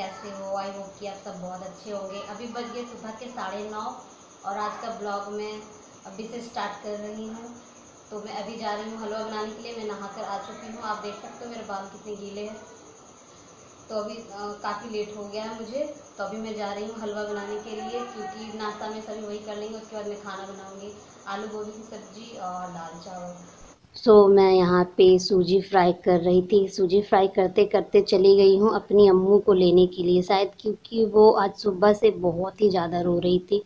कैसे हो? I hope कि आप सब बहुत अच्छे होंगे। अभी बज गए सुबह के 9:30 और आज का ब्लॉग मैं अभी से स्टार्ट कर रही हूँ। तो मैं अभी जा रही हूँ हलवा बनाने के लिए। मैं नहाकर आ चुकी हूँ, आप देख सकते हो मेरे बाल कितने गीले हैं। तो अभी काफ़ी लेट हो गया है मुझे, तो अभी मैं जा रही हूँ हलवा बनाने के लिए, क्योंकि नाश्ता में सभी वही कर लेंगे। उसके बाद मैं खाना बनाऊँगी, आलू गोभी की सब्जी और दाल चावल। मैं यहाँ पे सूजी फ्राई कर रही थी। सूजी फ्राई करते करते चली गई हूँ अपनी अम्मू को लेने के लिए, शायद क्योंकि वो आज सुबह से बहुत ही ज़्यादा रो रही थी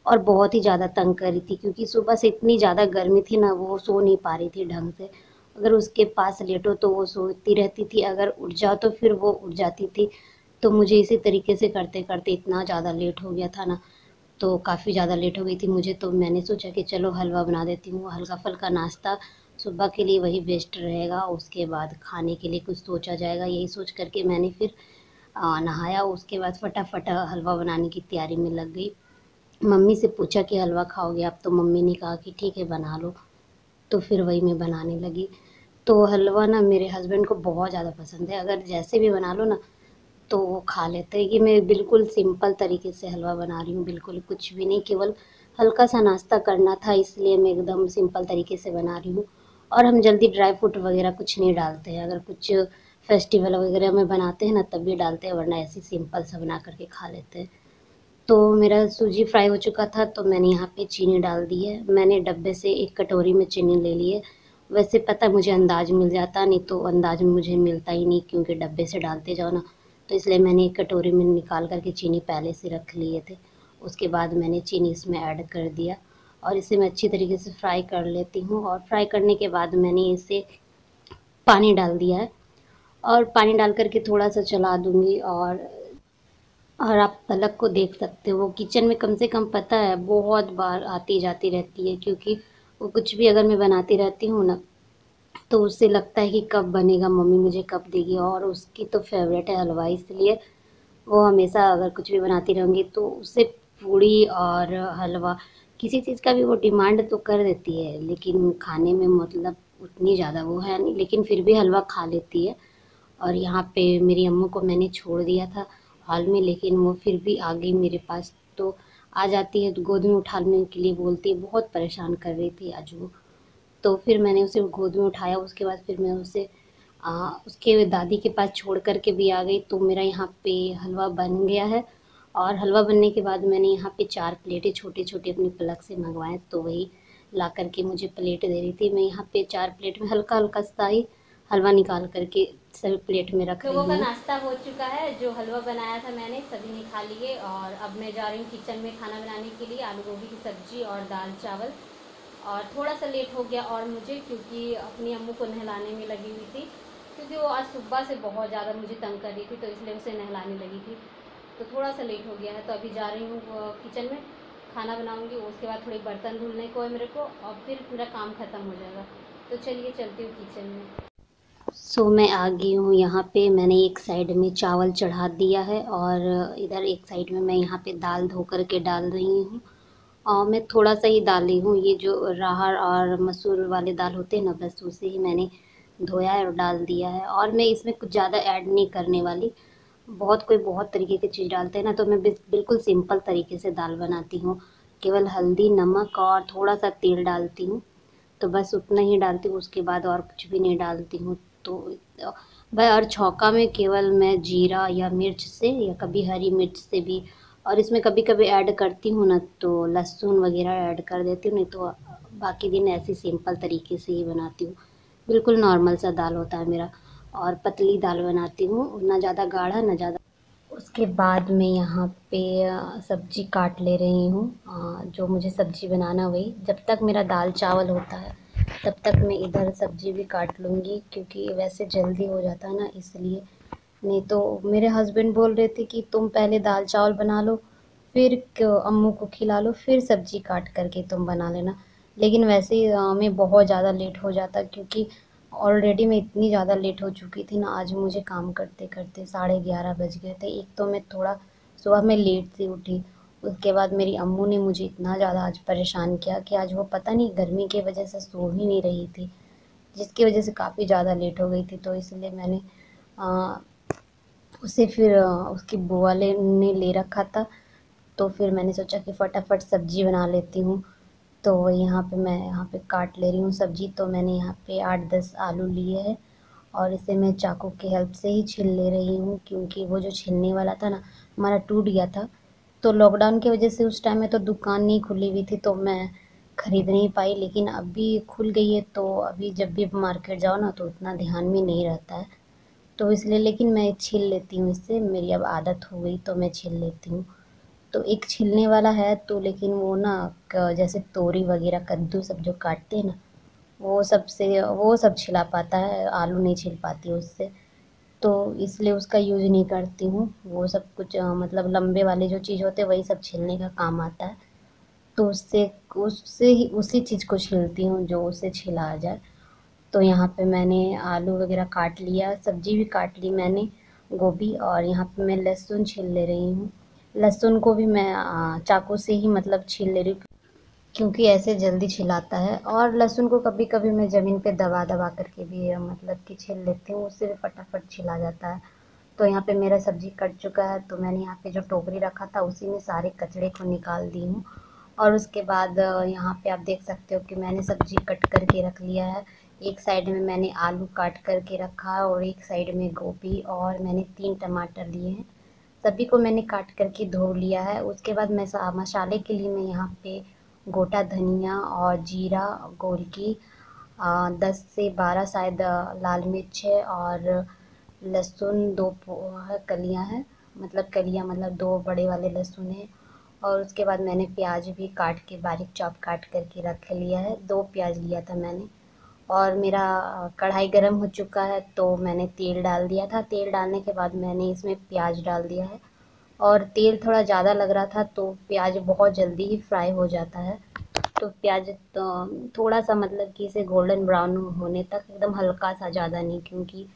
और बहुत ही ज़्यादा तंग कर रही थी, क्योंकि सुबह से इतनी ज़्यादा गर्मी थी ना, वो सो नहीं पा रही थी ढंग से। अगर उसके पास लेटो तो वो सोती रहती थी, अगर उठ जाओ तो फिर वो उठ जाती थी। तो मुझे इसी तरीके से करते करते इतना ज़्यादा लेट हो गया था ना, तो काफ़ी ज़्यादा लेट हो गई थी मुझे। तो मैंने सोचा कि चलो हलवा बना देती हूँ, हल्का फुल्का नाश्ता सुबह के लिए वही बेस्ट रहेगा, उसके बाद खाने के लिए कुछ सोचा जाएगा। यही सोच करके मैंने फिर नहाया, उसके बाद फटाफट हलवा बनाने की तैयारी में लग गई। मम्मी से पूछा कि हलवा खाओगे आप? तो मम्मी ने कहा कि ठीक है बना लो। तो फिर वही मैं बनाने लगी। तो हलवा ना मेरे हस्बैंड को बहुत ज़्यादा पसंद है, अगर जैसे भी बना लो ना तो वो खा लेते हैं। ये मैं बिल्कुल सिंपल तरीके से हलवा बना रही हूँ, बिल्कुल कुछ भी नहीं, केवल हल्का सा नाश्ता करना था, इसलिए मैं एकदम सिंपल तरीके से बना रही हूँ। और हम जल्दी ड्राई फ्रूट वगैरह कुछ नहीं डालते हैं, अगर कुछ फेस्टिवल वगैरह में बनाते हैं ना तब भी डालते हैं, वरना ऐसे सिंपल सा बना करके खा लेते हैं। तो मेरा सूजी फ्राई हो चुका था, तो मैंने यहाँ पे चीनी डाल दी है। मैंने डब्बे से एक कटोरी में चीनी ले ली है। वैसे पता मुझे अंदाज मिल जाता, नहीं तो अंदाज मुझे मिलता ही नहीं, क्योंकि डब्बे से डालते जाओ ना। तो इसलिए मैंने एक कटोरी में निकाल करके चीनी पहले से रख लिए थे। उसके बाद मैंने चीनी इसमें ऐड कर दिया और इसे मैं अच्छी तरीके से फ्राई कर लेती हूँ। और फ्राई करने के बाद मैंने इसे पानी डाल दिया है और पानी डाल करके थोड़ा सा चला दूँगी। और आप पलक को देख सकते हो, वो किचन में कम से कम पता है बहुत बार आती जाती रहती है, क्योंकि वो कुछ भी अगर मैं बनाती रहती हूँ ना तो उससे लगता है कि कब बनेगा, मम्मी मुझे कब देगी। और उसकी तो फेवरेट है हलवा, इसलिए वो हमेशा अगर कुछ भी बनाती रहूँगी तो उससे पूड़ी और हलवा किसी चीज़ का भी वो डिमांड तो कर देती है, लेकिन खाने में मतलब उतनी ज़्यादा वो है नहीं, लेकिन फिर भी हलवा खा लेती है। और यहाँ पे मेरी अम्मू को मैंने छोड़ दिया था हॉल में, लेकिन वो फिर भी आ गई मेरे पास। तो आ जाती है तो गोद में उठाने के लिए बोलती है, बहुत परेशान कर रही थी आज वो। तो फिर मैंने उसे गोद में उठाया, उसके बाद फिर मैं उसे उसके दादी के पास छोड़ कर के भी आ गई। तो मेरा यहाँ पे हलवा बन गया है। और हलवा बनने के बाद मैंने यहाँ पे 4 प्लेटें छोटे-छोटे अपनी पलक से मँगवाए, तो वही ला कर के मुझे प्लेट दे रही थी। मैं यहाँ पे 4 प्लेट में हल्का-हल्का सा ही हलवा निकाल कर के सभी प्लेट में रख रही हूँ। लोगों का नाश्ता हो चुका है, जो हलवा बनाया था मैंने सभी ने खा लिए। और अब मैं जा रही हूँ किचन में खाना बनाने के लिए, आलू गोभी की सब्जी और दाल चावल। और थोड़ा सा लेट हो गया और मुझे, क्योंकि अपनी अम्मू को नहलाने में लगी हुई थी, क्योंकि वो आज सुबह से बहुत ज़्यादा मुझे तंग कर रही थी, तो इसलिए उसे नहलाने लगी थी। तो थोड़ा सा लेट हो गया है, तो अभी जा रही हूँ किचन में, खाना बनाऊँगी। उसके बाद थोड़े बर्तन धुलने को है मेरे को, और फिर मेरा काम ख़त्म हो जाएगा। तो चलिए चलती हूँ किचन में। मैं आ गई हूँ यहाँ पे। मैंने एक साइड में चावल चढ़ा दिया है और इधर एक साइड में मैं यहाँ पे दाल धो कर के डाल रही हूँ। और मैं थोड़ा सा ही डाली हूँ, ये जो अरहर और मसूर वाले दाल होते हैं ना, बस उसे ही मैंने धोया है और डाल दिया है। और मैं इसमें कुछ ज़्यादा ऐड नहीं करने वाली। बहुत कोई बहुत तरीके की चीज़ डालते हैं ना, तो मैं बिल्कुल सिंपल तरीके से दाल बनाती हूँ। केवल हल्दी, नमक और थोड़ा सा तेल डालती हूँ, तो बस उतना ही डालती हूँ, उसके बाद और कुछ भी नहीं डालती हूँ। तो वह और छौंका में केवल मैं जीरा या मिर्च से, या कभी हरी मिर्च से भी, और इसमें कभी-कभी ऐड करती हूँ ना तो लहसुन वगैरह ऐड कर देती हूँ, नहीं तो बाकी दिन ऐसे सिंपल तरीके से ही बनाती हूँ। बिल्कुल नॉर्मल सा दाल होता है मेरा। और पतली दाल बनाती हूँ, ना ज़्यादा गाढ़ा ना ज़्यादा। उसके बाद मैं यहाँ पे सब्ज़ी काट ले रही हूँ। जो मुझे सब्ज़ी बनाना वही, जब तक मेरा दाल चावल होता है तब तक मैं इधर सब्ज़ी भी काट लूँगी, क्योंकि वैसे जल्दी हो जाता है ना, इसलिए। नहीं तो मेरे हस्बैंड बोल रहे थे कि तुम पहले दाल चावल बना लो, फिर अम्मू को खिला लो, फिर सब्ज़ी काट करके तुम बना लेना। लेकिन वैसे ही मैं बहुत ज़्यादा लेट हो जाता, क्योंकि ऑलरेडी मैं इतनी ज़्यादा लेट हो चुकी थी ना, आज मुझे काम करते करते 11:30 बज गए थे। एक तो मैं थोड़ा सुबह में लेट से उठी, उसके बाद मेरी अम्मू ने मुझे इतना ज़्यादा आज परेशान किया कि आज वो पता नहीं गर्मी की वजह से सो ही नहीं रही थी, जिसकी वजह से काफ़ी ज़्यादा लेट हो गई थी। तो इसलिए मैंने उसे फिर उसकी बुआ ने ले रखा था, तो फिर मैंने सोचा कि फटाफट सब्ज़ी बना लेती हूँ। तो मैं यहाँ पे काट ले रही हूँ सब्ज़ी। तो मैंने यहाँ पे 8-10 आलू लिए हैं और इसे मैं चाकू की हेल्प से ही छील ले रही हूँ, क्योंकि वो जो छीलने वाला था ना, हमारा टूट गया था। तो लॉकडाउन की वजह से उस टाइम में तो दुकान नहीं खुली हुई थी, तो मैं ख़रीद नहीं पाई। लेकिन अभी खुल गई है, तो अभी जब भी मार्केट जाओ ना, तो उतना ध्यान में नहीं रहता है, तो इसलिए। लेकिन मैं छील लेती हूँ इससे, मेरी अब आदत हो गई तो मैं छील लेती हूँ। तो एक छिलने वाला है, तो लेकिन वो ना जैसे तोरी वगैरह, कद्दू सब जो काटते हैं ना, वो सब छिला पाता है, आलू नहीं छिल पाती उससे। तो इसलिए उसका यूज़ नहीं करती हूँ। वो सब कुछ मतलब लंबे वाले जो चीज़ होते हैं वही सब छीलने का काम आता है। तो उससे उससे ही उसी चीज़ को छीलती हूँ जो उससे छिला आ जाए। तो यहाँ पे मैंने आलू वगैरह काट लिया, सब्ज़ी भी काट ली मैंने, गोभी। और यहाँ पे मैं लहसुन छील ले रही हूँ। लहसुन को भी मैं चाकू से ही मतलब छील ले रही हूँ, क्योंकि ऐसे जल्दी छिलाता है। और लहसुन को कभी-कभी मैं ज़मीन पे दबा-दबा करके भी मतलब कि छील लेती हूँ, उससे भी फटाफट छिला जाता है। तो यहाँ पे मेरा सब्ज़ी कट चुका है, तो मैंने यहाँ पे जो टोकरी रखा था उसी में सारे कचड़े को निकाल दी हूँ। और उसके बाद यहाँ पे आप देख सकते हो कि मैंने सब्ज़ी कट करके रख लिया है। एक साइड में मैंने आलू काट करके रखा है और एक साइड में गोभी, और मैंने 3 टमाटर लिए हैं। सभी को मैंने काट करके धो लिया है। उसके बाद मैं मसाले के लिए मैं यहाँ पे गोटा धनिया और जीरा, गोलकी, 10 से 12 शायद लाल मिर्च है, और लहसुन 2 कलियाँ हैं, मतलब कलियाँ मतलब 2 बड़े वाले लहसुन हैं। और उसके बाद मैंने प्याज भी काट के बारीक चॉप काट करके रख लिया है, 2 प्याज लिया था मैंने। और मेरा कढ़ाई गरम हो चुका है, तो मैंने तेल डाल दिया था। तेल डालने के बाद मैंने इसमें प्याज डाल दिया है, और तेल थोड़ा ज़्यादा लग रहा था, तो प्याज बहुत जल्दी ही फ्राई हो जाता है। तो प्याज तो थोड़ा सा मतलब कि इसे गोल्डन ब्राउन होने तक, एकदम हल्का सा, ज़्यादा नहीं, क्योंकि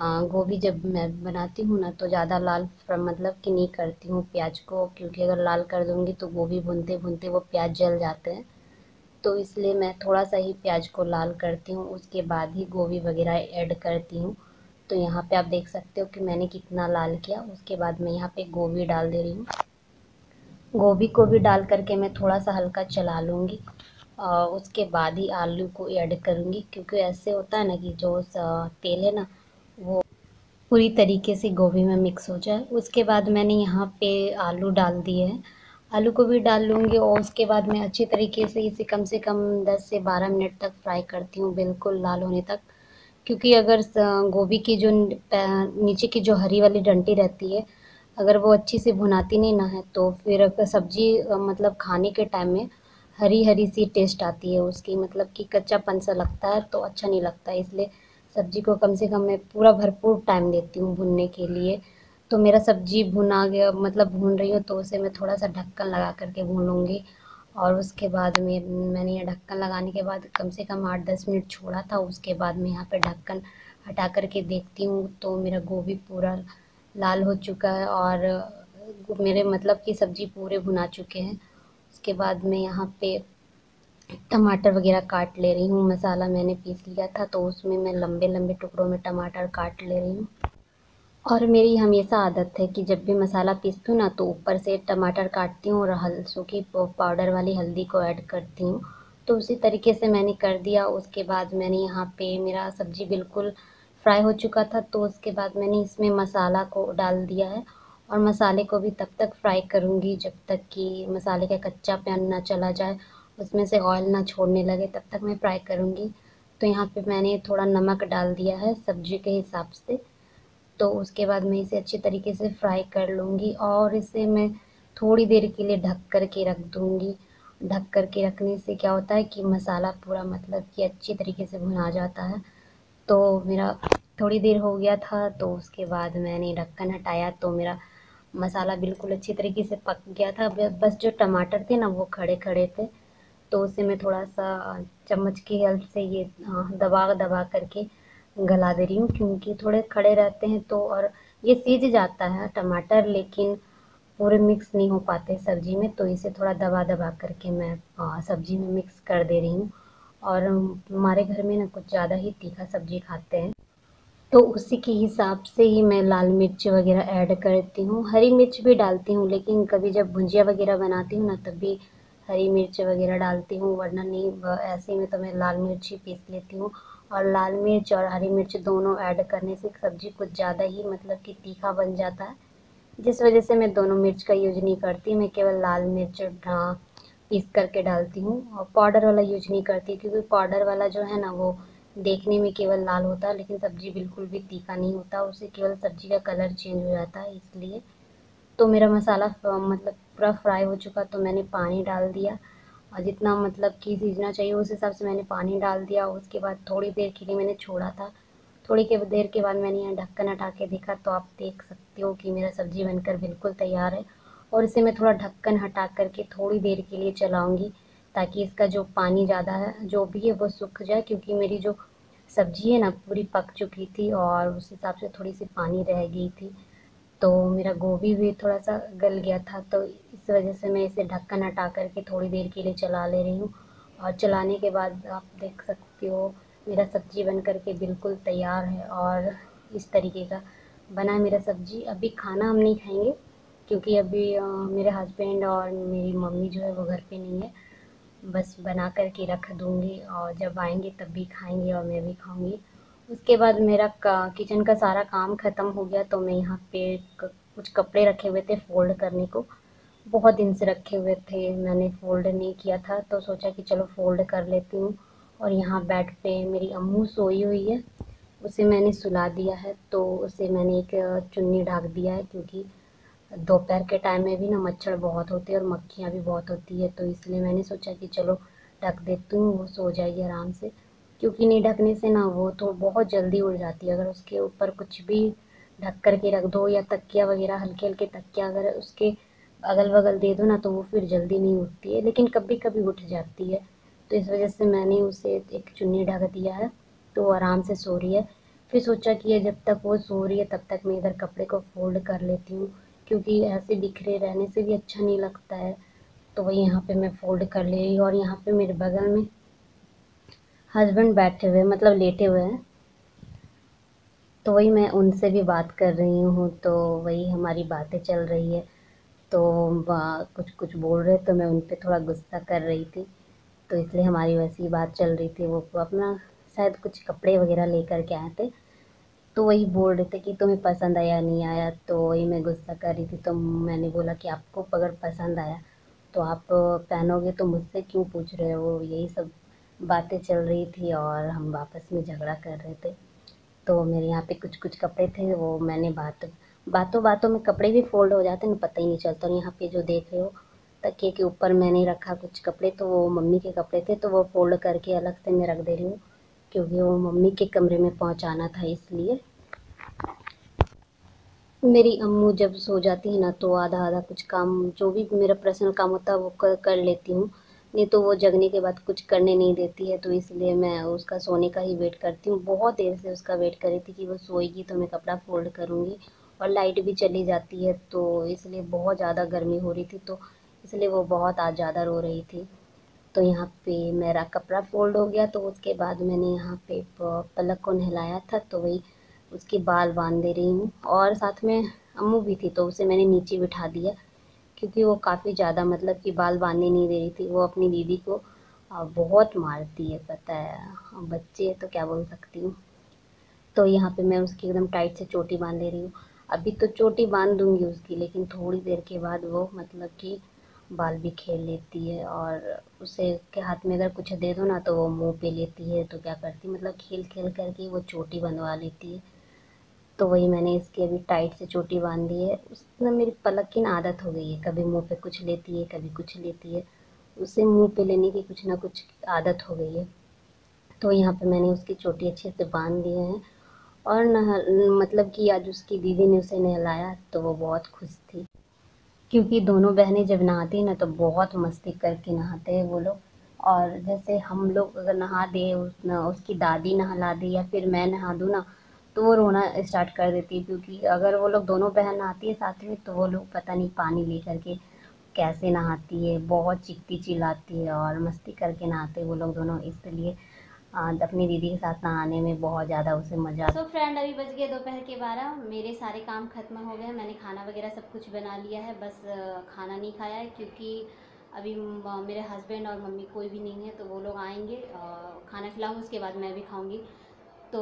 गोभी जब मैं बनाती हूँ ना, तो ज़्यादा लाल मतलब कि नहीं करती हूँ प्याज को, क्योंकि अगर लाल कर दूँगी तो गोभी भूनते भूनते वो प्याज जल जाते हैं। तो इसलिए मैं थोड़ा सा ही प्याज को लाल करती हूँ, उसके बाद ही गोभी वगैरह ऐड करती हूँ। तो यहाँ पे आप देख सकते हो कि मैंने कितना लाल किया। उसके बाद मैं यहाँ पे गोभी डाल दे रही हूँ। गोभी को भी डाल करके मैं थोड़ा सा हल्का चला लूँगी, और उसके बाद ही आलू को ऐड करूँगी, क्योंकि ऐसे होता है ना कि जो तेल है ना, वो पूरी तरीके से गोभी में मिक्स हो जाए। उसके बाद मैंने यहाँ पे आलू डाल दिए हैं, आलू को भी डाल लूँगी, और उसके बाद मैं अच्छी तरीके से इसे कम से कम 10 से 12 मिनट तक फ्राई करती हूँ, बिल्कुल लाल होने तक। क्योंकि अगर गोभी की जो नीचे की जो हरी वाली डंटी रहती है, अगर वो अच्छी से भुनाती नहीं ना है, तो फिर सब्जी मतलब खाने के टाइम में हरी हरी सी टेस्ट आती है उसकी, मतलब कि कच्चापन सा लगता है, तो अच्छा नहीं लगता है। इसलिए सब्जी को कम से कम मैं पूरा भरपूर टाइम देती हूँ भुनने के लिए। तो मेरा सब्जी भुना गया, मतलब भून रही हो, तो उसे मैं थोड़ा सा ढक्कन लगा करके भून लूँगी। और उसके बाद में मैंने ये ढक्कन लगाने के बाद कम से कम 8-10 मिनट छोड़ा था। उसके बाद मैं यहाँ पे ढक्कन हटा करके देखती हूँ, तो मेरा गोभी पूरा लाल हो चुका है, और मेरे मतलब कि सब्ज़ी पूरे भुना चुके हैं। उसके बाद मैं यहाँ पे टमाटर वगैरह काट ले रही हूँ। मसाला मैंने पीस लिया था, तो उसमें मैं लंबे लंबे टुकड़ों में टमाटर काट ले रही हूँ। और मेरी हमेशा आदत है कि जब भी मसाला पीसती हूँ ना, तो ऊपर से टमाटर काटती हूँ और सूखी पाउडर वाली हल्दी को ऐड करती हूँ। तो उसी तरीके से मैंने कर दिया। उसके बाद मैंने यहाँ पे, मेरा सब्ज़ी बिल्कुल फ्राई हो चुका था, तो उसके बाद मैंने इसमें मसाला को डाल दिया है, और मसाले को भी तब तक फ्राई करूँगी जब तक कि मसाले का कच्चापन ना चला जाए, उसमें से ऑयल ना छोड़ने लगे, तब तक मैं फ्राई करूँगी। तो यहाँ पे मैंने थोड़ा नमक डाल दिया है सब्ज़ी के हिसाब से। तो उसके बाद मैं इसे अच्छी तरीके से फ्राई कर लूँगी, और इसे मैं थोड़ी देर के लिए ढक कर के रख दूँगी। ढक कर के रखने से क्या होता है कि मसाला पूरा मतलब कि अच्छी तरीके से भुना जाता है। तो मेरा थोड़ी देर हो गया था, तो उसके बाद मैंने ढक्कन हटाया, तो मेरा मसाला बिल्कुल अच्छी तरीके से पक गया था। बस जो टमाटर थे ना, वो खड़े खड़े थे, तो उसे मैं थोड़ा सा चम्मच की हेल्प से ये दबा दबा करके गला दे रही हूँ, क्योंकि थोड़े खड़े रहते हैं तो, और ये सीज जाता है टमाटर, लेकिन पूरे मिक्स नहीं हो पाते सब्जी में, तो इसे थोड़ा दबा दबा करके मैं सब्जी में मिक्स कर दे रही हूँ। और हमारे घर में ना कुछ ज़्यादा ही तीखा सब्जी खाते हैं, तो उसी के हिसाब से ही मैं लाल मिर्च वगैरह ऐड करती हूँ। हरी मिर्च भी डालती हूँ, लेकिन कभी जब भुजिया वगैरह बनाती हूँ ना तब भी हरी मिर्च वगैरह डालती हूँ, वरना नहीं ऐसे में तो मैं लाल मिर्च ही पीस लेती हूँ। और लाल मिर्च और हरी मिर्च दोनों ऐड करने से सब्ज़ी कुछ ज़्यादा ही मतलब कि तीखा बन जाता है, जिस वजह से मैं दोनों मिर्च का यूज नहीं करती। मैं केवल लाल मिर्च पीस करके डालती हूँ और पाउडर वाला यूज नहीं करती, क्योंकि पाउडर वाला जो है ना वो देखने में केवल लाल होता है, लेकिन सब्ज़ी बिल्कुल भी तीखा नहीं होता, उससे केवल सब्ज़ी का कलर चेंज हो जाता है। इसलिए तो मेरा मसाला मतलब पूरा फ्राई हो चुका, तो मैंने पानी डाल दिया और जितना मतलब कि सीजना चाहिए उस हिसाब से मैंने पानी डाल दिया। उसके बाद थोड़ी देर के लिए मैंने छोड़ा था। थोड़ी के देर के बाद मैंने यहाँ ढक्कन हटा के देखा, तो आप देख सकते हो कि मेरा सब्ज़ी बनकर बिल्कुल तैयार है। और इसे मैं थोड़ा ढक्कन हटा करके थोड़ी देर के लिए चलाऊँगी, ताकि इसका जो पानी ज़्यादा है जो भी है वो सूख जाए, क्योंकि मेरी जो सब्ज़ी है ना पूरी पक चुकी थी और उस हिसाब से थोड़ी सी पानी रह गई थी। तो मेरा गोभी भी थोड़ा सा गल गया था, तो इस वजह से मैं इसे ढक्कन हटा करके थोड़ी देर के लिए चला ले रही हूँ। और चलाने के बाद आप देख सकते हो मेरा सब्ज़ी बन कर के बिल्कुल तैयार है। और इस तरीके का बना है मेरा सब्ज़ी। अभी खाना हम नहीं खाएंगे, क्योंकि अभी मेरे हस्बैंड और मेरी मम्मी जो है वो घर पे नहीं है। बस बना कर के रख दूँगी और जब आएँगे तब भी खाएँगे और मैं भी खाऊँगी। उसके बाद मेरा किचन का सारा काम ख़त्म हो गया, तो मैं यहाँ पे कुछ कपड़े रखे हुए थे फ़ोल्ड करने को। बहुत दिन से रखे हुए थे, मैंने फ़ोल्ड नहीं किया था, तो सोचा कि चलो फ़ोल्ड कर लेती हूँ। और यहाँ बेड पे मेरी अम्मू सोई हुई है, उसे मैंने सुला दिया है, तो उसे मैंने एक चुन्नी ढक दिया है, क्योंकि दोपहर के टाइम में भी ना मच्छर बहुत होते हैं और मक्खियाँ भी बहुत होती है, तो इसलिए मैंने सोचा कि चलो ढक देती हूँ, वो सो जाएगी आराम से। क्योंकि नहीं ढकने से ना वो तो बहुत जल्दी उड़ जाती है। अगर उसके ऊपर कुछ भी ढक कर के रख दो या तकिया वगैरह हल्के हल्के तकिया अगर उसके अगल बगल दे दो ना, तो वो फिर जल्दी नहीं उठती है, लेकिन कभी कभी उठ जाती है। तो इस वजह से मैंने उसे एक चुन्नी ढक दिया है, तो वो आराम से सो रही है। फिर सोचा कि ये जब तक वो सो रही है तब तक मैं इधर कपड़े को फोल्ड कर लेती हूँ, क्योंकि ऐसे बिखरे रहने से भी अच्छा नहीं लगता है। तो वही यहाँ पे मैं फ़ोल्ड कर ले रही हूँ और यहाँ पे मेरे बगल में हस्बैंड बैठे हुए मतलब लेटे हुए हैं, तो वही मैं उनसे भी बात कर रही हूँ, तो वही हमारी बातें चल रही है। तो कुछ कुछ बोल रहे, तो मैं उन पे थोड़ा गुस्सा कर रही थी, तो इसलिए हमारी वैसी ही बात चल रही थी। वो अपना शायद कुछ कपड़े वगैरह लेकर के आए थे, तो वही बोल रहे थे कि तुम्हें पसंद आया नहीं आया, तो वही मैं गुस्सा कर रही थी। तो मैंने बोला कि आपको अगर पसंद आया तो आप पहनोगे, तो मुझसे क्यों पूछ रहे हो। यही सब बातें चल रही थी और हम आपस में झगड़ा कर रहे थे। तो मेरे यहाँ पे कुछ कुछ कपड़े थे, वो मैंने बातों बातों में कपड़े भी फोल्ड हो जाते हैं, पता ही नहीं चलता। और यहाँ पे जो देख रहे हो तकिए के ऊपर मैंने रखा कुछ कपड़े, तो वो मम्मी के कपड़े थे, तो वो फोल्ड करके अलग से मैं रख दे रही हूँ, क्योंकि वो मम्मी के कमरे में पहुँचाना था इसलिए। मेरी अम्मू जब सो जाती है ना, तो आधा आधा कुछ काम जो भी मेरा पर्सनल काम होता है वो कर लेती हूँ। नहीं तो वो जगने के बाद कुछ करने नहीं देती है, तो इसलिए मैं उसका सोने का ही वेट करती हूँ। बहुत देर से उसका वेट कर रही थी कि वो सोएगी तो मैं कपड़ा फोल्ड करूँगी। और लाइट भी चली जाती है, तो इसलिए बहुत ज़्यादा गर्मी हो रही थी, तो इसलिए वो बहुत आज ज़्यादा रो रही थी। तो यहाँ पे मेरा कपड़ा फ़ोल्ड हो गया, तो उसके बाद मैंने यहाँ पे पलक को नहलाया था, तो वही उसके बाल बांध दे रही हूँ। और साथ में अम्मू भी थी, तो उसे मैंने नीचे बिठा दिया, क्योंकि वो काफ़ी ज़्यादा मतलब कि बाल बांधने नहीं दे रही थी। वो अपनी दीदी को बहुत मारती है, पता है। अब बच्चे हैं तो क्या बोल सकती हूँ। तो यहाँ पे मैं उसकी एकदम टाइट से चोटी बांध दे रही हूँ। अभी तो चोटी बांध दूंगी उसकी, लेकिन थोड़ी देर के बाद वो मतलब कि बाल भी खेल लेती है। और उसे के हाथ में अगर कुछ दे दो ना, तो वो मुंह पे लेती है, तो क्या करती मतलब खेल खेल करके वो चोटी बंधवा लेती है। तो वही मैंने इसकी अभी टाइट से चोटी बांध दी है। उसमें मेरी पलक की ना आदत हो गई है, कभी मुंह पे कुछ लेती है, कभी कुछ लेती है। उसे मुंह पे लेने की कुछ ना कुछ आदत हो गई है। तो यहाँ पे मैंने उसकी चोटी अच्छे से बांध दिए हैं। और मतलब कि आज उसकी दीदी ने उसे नहलाया, तो वो बहुत खुश थी, क्योंकि दोनों बहनें जब नहाती हैं ना तो बहुत मस्ती करके नहाते हैं वो लोग। और जैसे हम लोग अगर नहा दे उसकी दादी नहला दे या फिर मैं नहा दूँ ना, तो वो रोना स्टार्ट कर देती है। क्योंकि अगर वो लोग दोनों बहन नहाती है साथ में, तो वो लोग पता नहीं पानी ले करके कैसे नहाती है, बहुत चीखती चिल्लाती है और मस्ती करके नहाते हैं वो लोग दोनों। इसलिए अपनी दीदी के साथ नहाने में बहुत ज़्यादा उसे मज़ा। सो फ्रेंड, अभी बज गए दोपहर के 12। मेरे सारे काम खत्म हो गए हैं, मैंने खाना वगैरह सब कुछ बना लिया है, बस खाना नहीं खाया है क्योंकि अभी मेरे हस्बैंड और मम्मी कोई भी नहीं है, तो वो लोग आएंगे, खाना खिलाऊंगी, उसके बाद मैं भी खाऊंगी। तो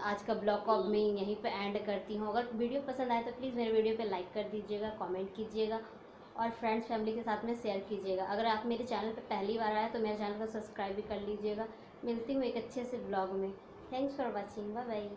आज का ब्लॉग को अब मैं यहीं पे एंड करती हूँ। अगर वीडियो पसंद आए तो प्लीज़ मेरे वीडियो पे लाइक कर दीजिएगा, कमेंट कीजिएगा और फ्रेंड्स फैमिली के साथ में शेयर कीजिएगा। अगर आप मेरे चैनल पे पहली बार आए तो मेरे चैनल को सब्सक्राइब भी कर लीजिएगा। मिलती हूँ एक अच्छे से ब्लॉग में। Thanks for watching, bye bye.